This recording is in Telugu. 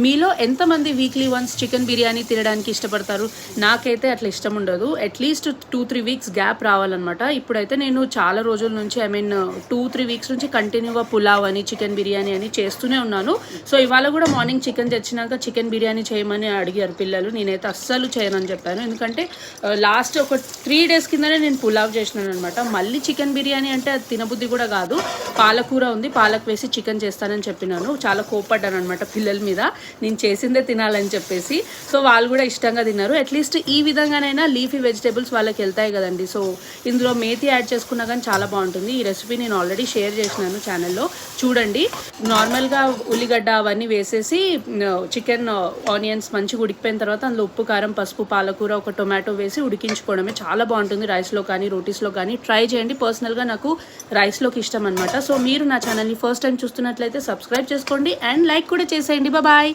మీలో ఎంతమంది వీక్లీ వన్స్ చికెన్ బిర్యానీ తినడానికి ఇష్టపడతారు? నాకైతే అట్లా ఇష్టం ఉండదు. అట్లీస్ట్ 2-3 వీక్స్ గ్యాప్ రావాలన్నమాట. ఇప్పుడైతే నేను చాలా రోజుల నుంచి 2-3 వీక్స్ నుంచి కంటిన్యూగా పులావ్ అని చికెన్ బిర్యానీ అని చేస్తూనే ఉన్నాను. సో ఇవాళ కూడా మార్నింగ్ చికెన్ తెచ్చినాక చికెన్ బిర్యానీ చేయమని అడిగారు పిల్లలు. నేనైతే అస్సలు చేయనని చెప్పాను. ఎందుకంటే లాస్ట్ ఒక 3 డేస్ కిందనే నేను పులావ్ చేసినాను అనమాట. మళ్ళీ చికెన్ బిర్యానీ అంటే అది తినబుద్ధి కూడా కాదు. పాలకూర ఉంది, పాలకు వేసి చికెన్ చేస్తానని చెప్పినాను. చాలా కోప్పడ్డాను అనమాట పిల్లల మీద, నేను చేసిందే తినాలని చెప్పేసి. సో వాళ్ళు కూడా ఇష్టంగా తిన్నారు. అట్లీస్ట్ ఈ విధంగానైనా లీఫీ వెజిటేబుల్స్ వాళ్ళకి వెళ్తాయి కదండి. సో ఇందులో మేతి యాడ్ చేసుకున్నా కానీ చాలా బాగుంటుంది. ఈ రెసిపీ నేను ఆల్రెడీ షేర్ చేసినాను ఛానల్లో, చూడండి. నార్మల్గా ఉల్లిగడ్డ అవన్నీ వేసేసి చికెన్ ఆనియన్స్ మంచిగా ఉడికిపోయిన తర్వాత అందులో ఉప్పు, కారం, పసుపు, పాలకూర, ఒక టొమాటో వేసి ఉడికించుకోవడమే. చాలా బాగుంటుంది. రైస్లో కానీ రోటీస్లో కానీ ట్రై చేయండి. పర్సనల్గా నాకు రైస్లోకి ఇష్టం అనమాట. సో మీరు నా ఛానల్ని ఫస్ట్ టైం చూస్తున్నట్లయితే సబ్స్క్రైబ్ చేసుకోండి అండ్ లైక్ కూడా చేసేయండి. బాయ్.